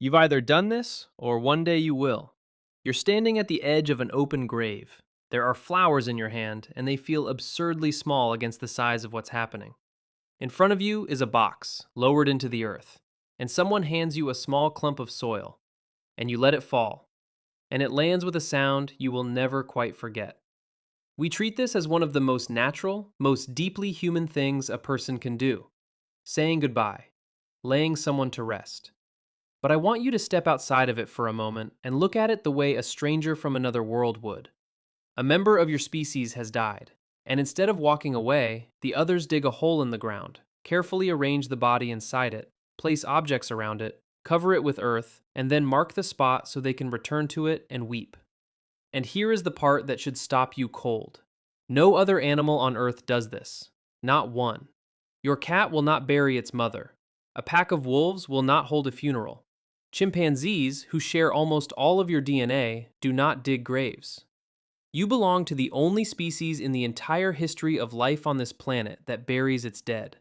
You've either done this, or one day you will. You're standing at the edge of an open grave. There are flowers in your hand, and they feel absurdly small against the size of what's happening. In front of you is a box, lowered into the earth, and someone hands you a small clump of soil, and you let it fall, and it lands with a sound you will never quite forget. We treat this as one of the most natural, most deeply human things a person can do: saying goodbye, laying someone to rest. But I want you to step outside of it for a moment and look at it the way a stranger from another world would. A member of your species has died, and instead of walking away, the others dig a hole in the ground, carefully arrange the body inside it, place objects around it, cover it with earth, and then mark the spot so they can return to it and weep. And here is the part that should stop you cold. No other animal on Earth does this. Not one. Your cat will not bury its mother. A pack of wolves will not hold a funeral. Chimpanzees, who share almost all of your DNA, do not dig graves. You belong to the only species in the entire history of life on this planet that buries its dead.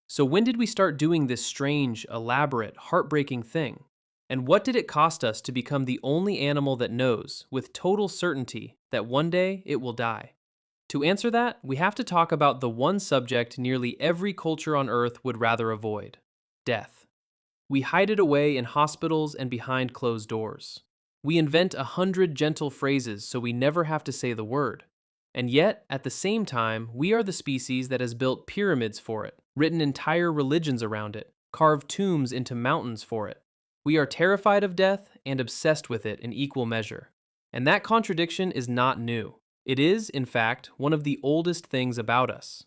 So when did we start doing this strange, elaborate, heartbreaking thing? And what did it cost us to become the only animal that knows, with total certainty, that one day it will die? To answer that, we have to talk about the one subject nearly every culture on Earth would rather avoid: death. We hide it away in hospitals and behind closed doors. We invent 100 gentle phrases so we never have to say the word. And yet, at the same time, we are the species that has built pyramids for it, written entire religions around it, carved tombs into mountains for it. We are terrified of death and obsessed with it in equal measure. And that contradiction is not new. It is, in fact, one of the oldest things about us.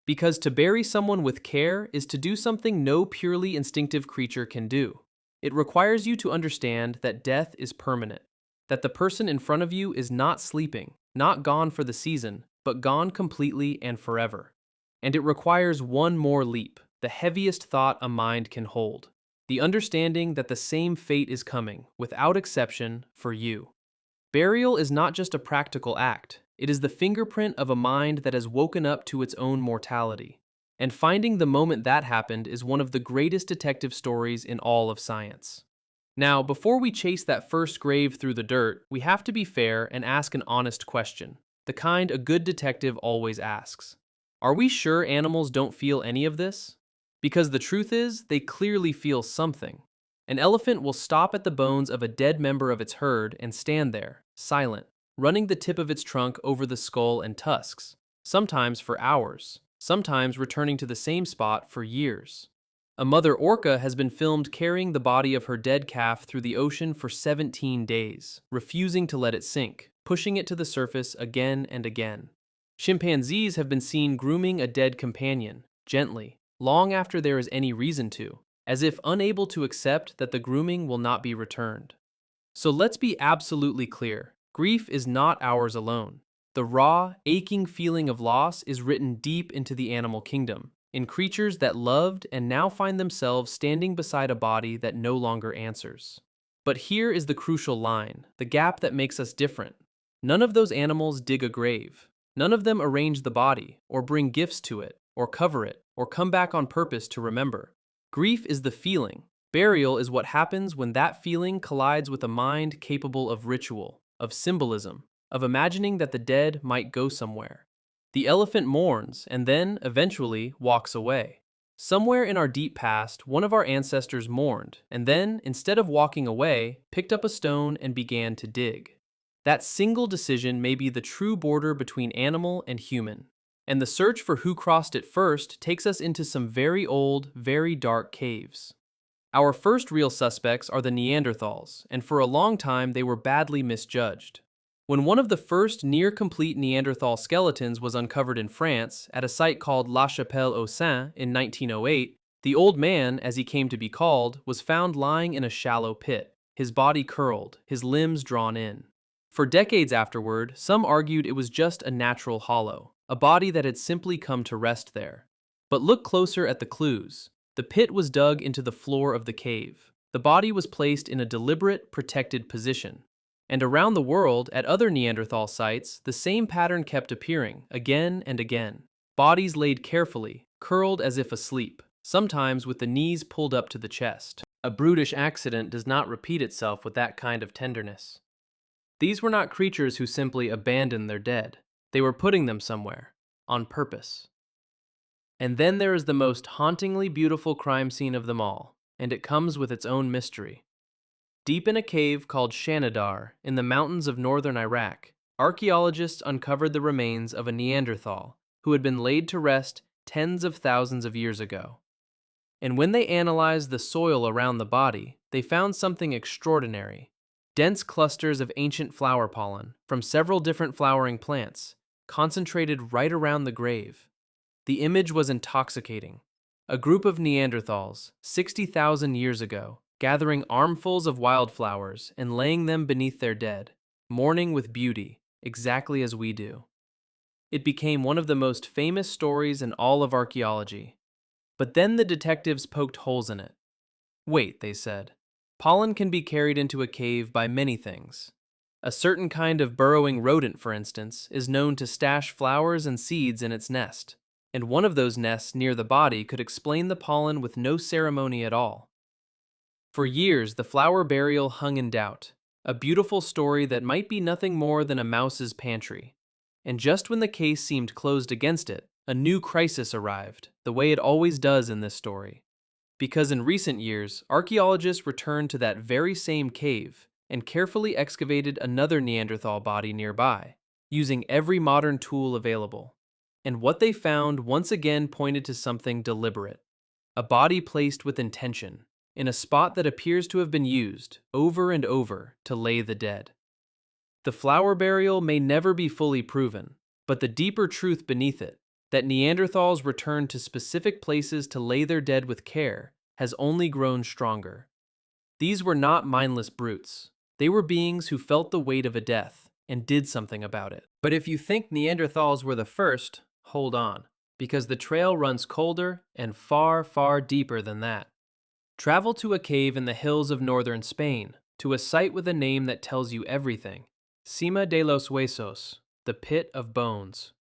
Because to bury someone with care is to do something no purely instinctive creature can do. It requires you to understand that death is permanent, that the person in front of you is not sleeping, not gone for the season, but gone completely and forever. And it requires one more leap, the heaviest thought a mind can hold: the understanding that the same fate is coming, without exception, for you. Burial is not just a practical act, it is the fingerprint of a mind that has woken up to its own mortality. And finding the moment that happened is one of the greatest detective stories in all of science. Now, before we chase that first grave through the dirt, we have to be fair and ask an honest question, the kind a good detective always asks. Are we sure animals don't feel any of this? Because the truth is, they clearly feel something. An elephant will stop at the bones of a dead member of its herd and stand there, silent, running the tip of its trunk over the skull and tusks, sometimes for hours, sometimes returning to the same spot for years. A mother orca has been filmed carrying the body of her dead calf through the ocean for 17 days, refusing to let it sink, pushing it to the surface again and again. Chimpanzees have been seen grooming a dead companion, gently, long after there is any reason to, as if unable to accept that the grooming will not be returned. So let's be absolutely clear: grief is not ours alone. The raw, aching feeling of loss is written deep into the animal kingdom, in creatures that loved and now find themselves standing beside a body that no longer answers. But here is the crucial line, the gap that makes us different. None of those animals dig a grave. None of them arrange the body, or bring gifts to it, or cover it, or come back on purpose to remember. Grief is the feeling. Burial is what happens when that feeling collides with a mind capable of ritual, of symbolism, of imagining that the dead might go somewhere. The elephant mourns and then, eventually, walks away. Somewhere in our deep past, one of our ancestors mourned and then, instead of walking away, picked up a stone and began to dig. That single decision may be the true border between animal and human. And the search for who crossed it first takes us into some very old, very dark caves. Our first real suspects are the Neanderthals, and for a long time they were badly misjudged. When one of the first near-complete Neanderthal skeletons was uncovered in France at a site called La Chapelle-aux-Saints in 1908, the old man, as he came to be called, was found lying in a shallow pit, his body curled, his limbs drawn in. For decades afterward, some argued it was just a natural hollow, a body that had simply come to rest there. But look closer at the clues. The pit was dug into the floor of the cave. The body was placed in a deliberate, protected position. And around the world, at other Neanderthal sites, the same pattern kept appearing, again and again. Bodies laid carefully, curled as if asleep, sometimes with the knees pulled up to the chest. A brutish accident does not repeat itself with that kind of tenderness. These were not creatures who simply abandoned their dead. They were putting them somewhere, on purpose. And then there is the most hauntingly beautiful crime scene of them all, and it comes with its own mystery. Deep in a cave called Shanidar, in the mountains of northern Iraq, archaeologists uncovered the remains of a Neanderthal who had been laid to rest tens of thousands of years ago. And when they analyzed the soil around the body, they found something extraordinary. Dense clusters of ancient flower pollen from several different flowering plants, concentrated right around the grave. The image was intoxicating. A group of Neanderthals, 60,000 years ago, gathering armfuls of wildflowers and laying them beneath their dead, mourning with beauty, exactly as we do. It became one of the most famous stories in all of archaeology. But then the detectives poked holes in it. Wait, they said. Pollen can be carried into a cave by many things. A certain kind of burrowing rodent, for instance, is known to stash flowers and seeds in its nest, and one of those nests near the body could explain the pollen with no ceremony at all. For years, the flower burial hung in doubt, a beautiful story that might be nothing more than a mouse's pantry. And just when the case seemed closed against it, a new crisis arrived, the way it always does in this story. Because in recent years, archaeologists returned to that very same cave and carefully excavated another Neanderthal body nearby, using every modern tool available. And what they found once again pointed to something deliberate. A body placed with intention, in a spot that appears to have been used, over and over, to lay the dead. The flower burial may never be fully proven, but the deeper truth beneath it, that Neanderthals returned to specific places to lay their dead with care, has only grown stronger. These were not mindless brutes. They were beings who felt the weight of a death and did something about it. But if you think Neanderthals were the first, hold on, because the trail runs colder and far, far deeper than that. Travel to a cave in the hills of northern Spain, to a site with a name that tells you everything. Cima de los Huesos, the Pit of Bones.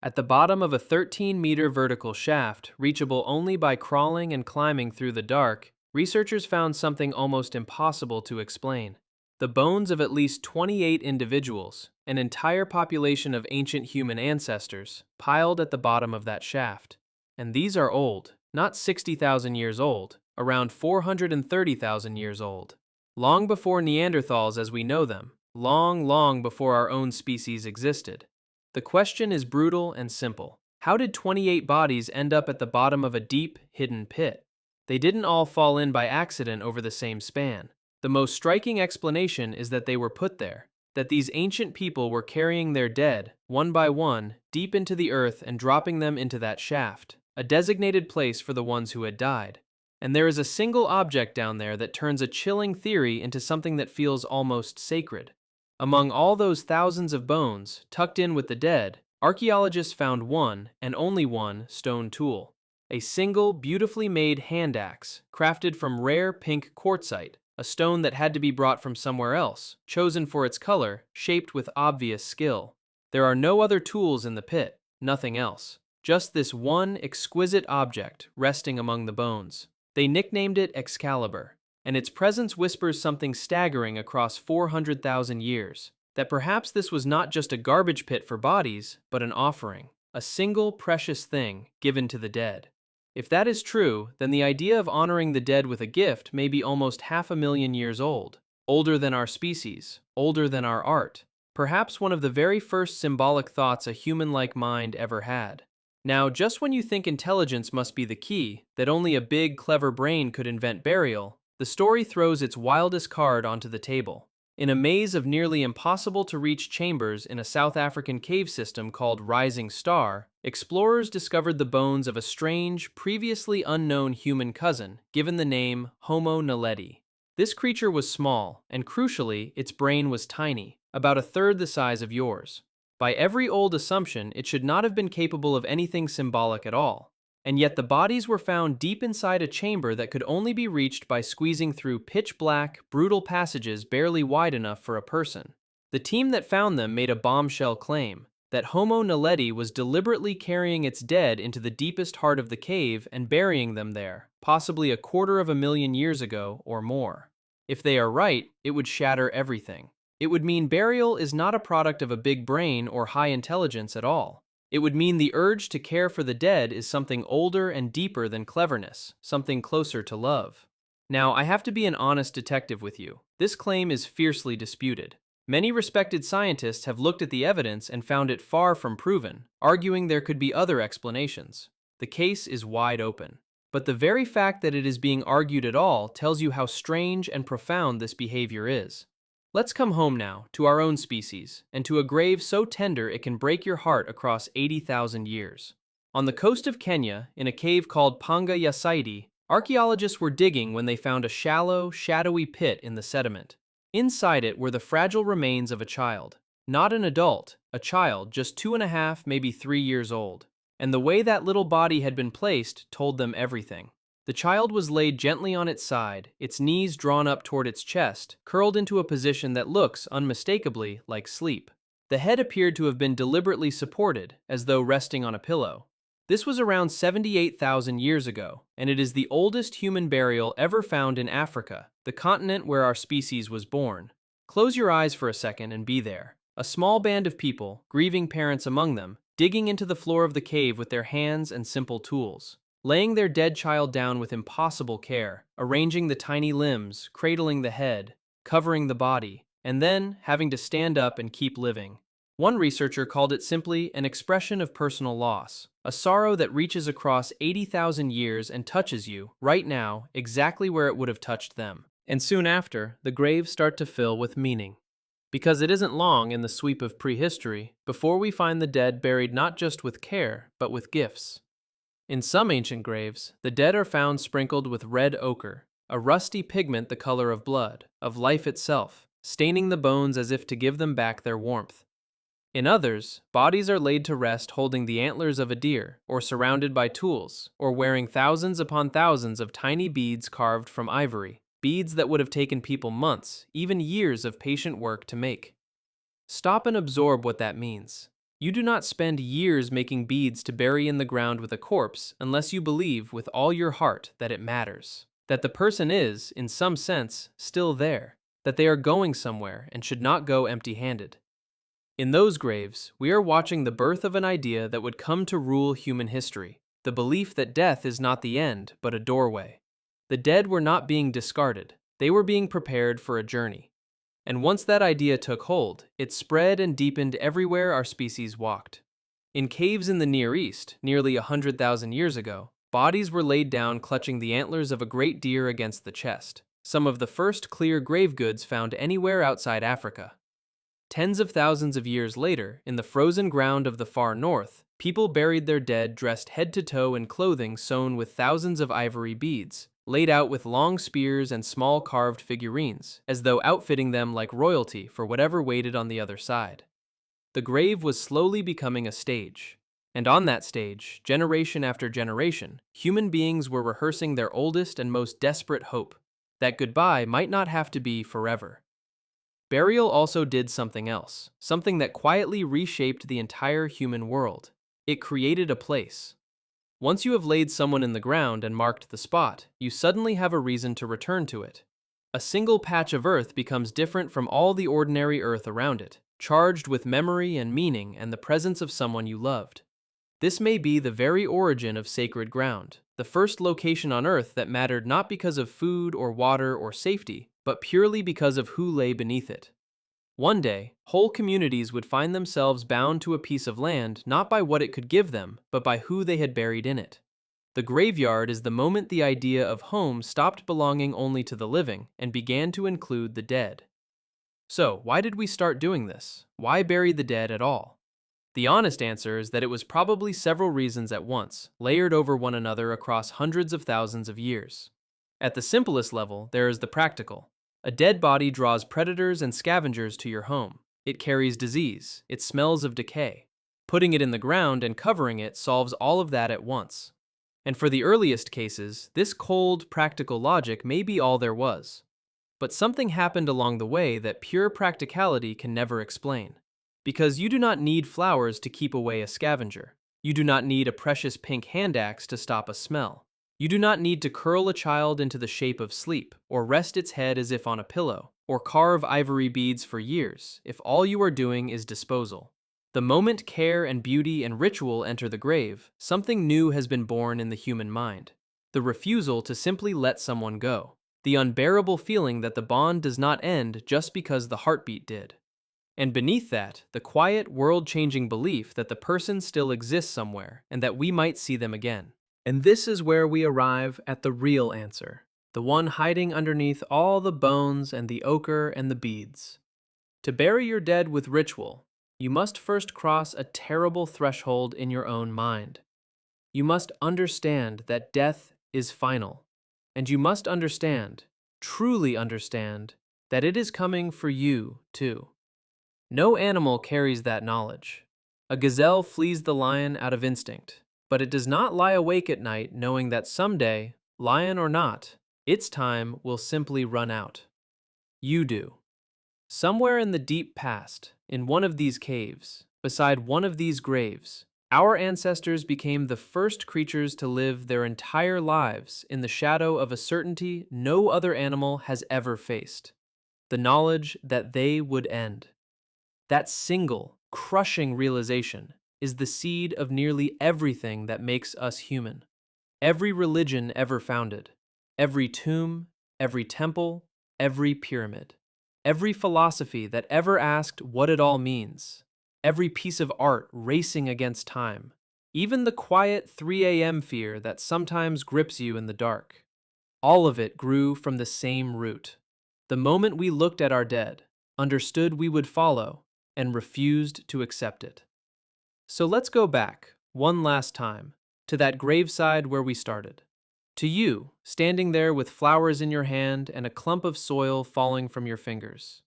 At the bottom of a 13-meter vertical shaft, reachable only by crawling and climbing through the dark, researchers found something almost impossible to explain. The bones of at least 28 individuals, an entire population of ancient human ancestors, piled at the bottom of that shaft. And these are old, not 60,000 years old, around 430,000 years old. Long before Neanderthals as we know them, long before our own species existed. The question is brutal and simple. How did 28 bodies end up at the bottom of a deep, hidden pit? They didn't all fall in by accident over the same span. The most striking explanation is that they were put there, that these ancient people were carrying their dead, one by one, deep into the earth and dropping them into that shaft, a designated place for the ones who had died. And there is a single object down there that turns a chilling theory into something that feels almost sacred. Among all those thousands of bones, tucked in with the dead, archaeologists found one, and only one, stone tool. A single, beautifully made hand axe, crafted from rare pink quartzite, a stone that had to be brought from somewhere else, chosen for its color, shaped with obvious skill. There are no other tools in the pit, nothing else. Just this one exquisite object resting among the bones. They nicknamed it Excalibur, and its presence whispers something staggering across 400,000 years, that perhaps this was not just a garbage pit for bodies, but an offering, a single precious thing given to the dead. If that is true, then the idea of honoring the dead with a gift may be almost 500,000 years old, older than our species, older than our art, perhaps one of the very first symbolic thoughts a human-like mind ever had. Now, just when you think intelligence must be the key, that only a big, clever brain could invent burial, the story throws its wildest card onto the table. In a maze of nearly impossible-to-reach chambers in a South African cave system called Rising Star, explorers discovered the bones of a strange, previously unknown human cousin, given the name Homo naledi. This creature was small, and crucially, its brain was tiny, about a third the size of yours. By every old assumption, it should not have been capable of anything symbolic at all. And yet the bodies were found deep inside a chamber that could only be reached by squeezing through pitch-black, brutal passages barely wide enough for a person. The team that found them made a bombshell claim. that Homo naledi was deliberately carrying its dead into the deepest heart of the cave and burying them there, possibly 250,000 years ago or more. If they are right, it would shatter everything. It would mean burial is not a product of a big brain or high intelligence at all. It would mean the urge to care for the dead is something older and deeper than cleverness, something closer to love. Now, I have to be an honest detective with you. This claim is fiercely disputed. Many respected scientists have looked at the evidence and found it far from proven, arguing there could be other explanations. The case is wide open. But the very fact that it is being argued at all tells you how strange and profound this behavior is. Let's come home now, to our own species, and to a grave so tender it can break your heart across 80,000 years. On the coast of Kenya, in a cave called Panga Yasaidi, archaeologists were digging when they found a shallow, shadowy pit in the sediment. Inside it were the fragile remains of a child. Not an adult, a child just 2.5, maybe 3 years old. And the way that little body had been placed told them everything. The child was laid gently on its side, its knees drawn up toward its chest, curled into a position that looks, unmistakably, like sleep. The head appeared to have been deliberately supported, as though resting on a pillow. This was around 78,000 years ago, and it is the oldest human burial ever found in Africa, the continent where our species was born. Close your eyes for a second and be there. A small band of people, grieving parents among them, digging into the floor of the cave with their hands and simple tools. Laying their dead child down with impossible care, arranging the tiny limbs, cradling the head, covering the body, and then having to stand up and keep living. One researcher called it simply an expression of personal loss, a sorrow that reaches across 80,000 years and touches you, right now, exactly where it would have touched them. And soon after, the graves start to fill with meaning. Because it isn't long in the sweep of prehistory before we find the dead buried not just with care, but with gifts. In some ancient graves, the dead are found sprinkled with red ochre, a rusty pigment the color of blood, of life itself, staining the bones as if to give them back their warmth. In others, bodies are laid to rest holding the antlers of a deer, or surrounded by tools, or wearing thousands upon thousands of tiny beads carved from ivory, beads that would have taken people months, even years of patient work to make. Stop and absorb what that means. You do not spend years making beads to bury in the ground with a corpse unless you believe with all your heart that it matters, that the person is, in some sense, still there, that they are going somewhere and should not go empty-handed. In those graves, we are watching the birth of an idea that would come to rule human history, the belief that death is not the end, but a doorway. The dead were not being discarded, they were being prepared for a journey. And once that idea took hold, it spread and deepened everywhere our species walked. In caves in the Near East, nearly 100,000 years ago, bodies were laid down clutching the antlers of a great deer against the chest, some of the first clear grave goods found anywhere outside Africa. Tens of thousands of years later, in the frozen ground of the far north, people buried their dead dressed head to toe in clothing sewn with thousands of ivory beads, laid out with long spears and small carved figurines, as though outfitting them like royalty for whatever waited on the other side. The grave was slowly becoming a stage, and on that stage, generation after generation, human beings were rehearsing their oldest and most desperate hope, that goodbye might not have to be forever. Burial also did something else, something that quietly reshaped the entire human world. It created a place. Once you have laid someone in the ground and marked the spot, you suddenly have a reason to return to it. A single patch of earth becomes different from all the ordinary earth around it, charged with memory and meaning and the presence of someone you loved. This may be the very origin of sacred ground, the first location on earth that mattered not because of food or water or safety, but purely because of who lay beneath it. One day, whole communities would find themselves bound to a piece of land not by what it could give them, but by who they had buried in it. The graveyard is the moment the idea of home stopped belonging only to the living and began to include the dead. So, why did we start doing this? Why bury the dead at all? The honest answer is that it was probably several reasons at once, layered over one another across hundreds of thousands of years. At the simplest level, there is the practical. A dead body draws predators and scavengers to your home. It carries disease. It smells of decay. Putting it in the ground and covering it solves all of that at once. And for the earliest cases, this cold, practical logic may be all there was. But something happened along the way that pure practicality can never explain. Because you do not need flowers to keep away a scavenger. You do not need a precious pink hand axe to stop a smell. You do not need to curl a child into the shape of sleep, or rest its head as if on a pillow, or carve ivory beads for years, if all you are doing is disposal. The moment care and beauty and ritual enter the grave, something new has been born in the human mind. The refusal to simply let someone go. The unbearable feeling that the bond does not end just because the heartbeat did. And beneath that, the quiet, world-changing belief that the person still exists somewhere and that we might see them again. And this is where we arrive at the real answer, the one hiding underneath all the bones and the ochre and the beads. To bury your dead with ritual, you must first cross a terrible threshold in your own mind. You must understand that death is final, and you must understand, truly understand, that it is coming for you, too. No animal carries that knowledge. A gazelle flees the lion out of instinct, but it does not lie awake at night knowing that someday, lion or not, its time will simply run out. You do. Somewhere in the deep past, in one of these caves, beside one of these graves, our ancestors became the first creatures to live their entire lives in the shadow of a certainty no other animal has ever faced: the knowledge that they would end. That single, crushing realization is the seed of nearly everything that makes us human. Every religion ever founded, every tomb, every temple, every pyramid, every philosophy that ever asked what it all means, every piece of art racing against time, even the quiet 3 a.m. fear that sometimes grips you in the dark. All of it grew from the same root. The moment we looked at our dead, understood we would follow, and refused to accept it. So let's go back, one last time, to that graveside where we started. To you, standing there with flowers in your hand and a clump of soil falling from your fingers.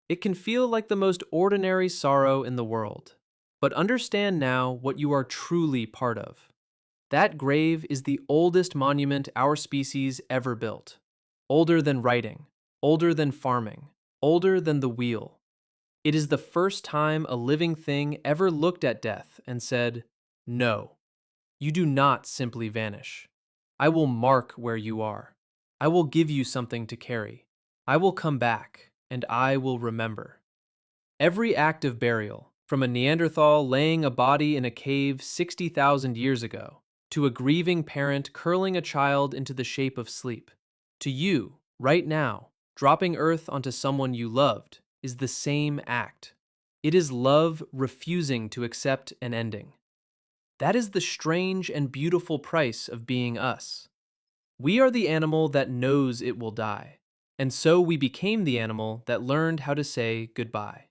It can feel like the most ordinary sorrow in the world, but understand now what you are truly part of. That grave is the oldest monument our species ever built. Older than writing, older than farming, older than the wheel. It is the first time a living thing ever looked at death and said, "No, you do not simply vanish. I will mark where you are. I will give you something to carry. I will come back, and I will remember." Every act of burial, from a Neanderthal laying a body in a cave 60,000 years ago, to a grieving parent curling a child into the shape of sleep, to you, right now, dropping earth onto someone you loved, is the same act. It is love refusing to accept an ending. That is the strange and beautiful price of being us. We are the animal that knows it will die, and so we became the animal that learned how to say goodbye.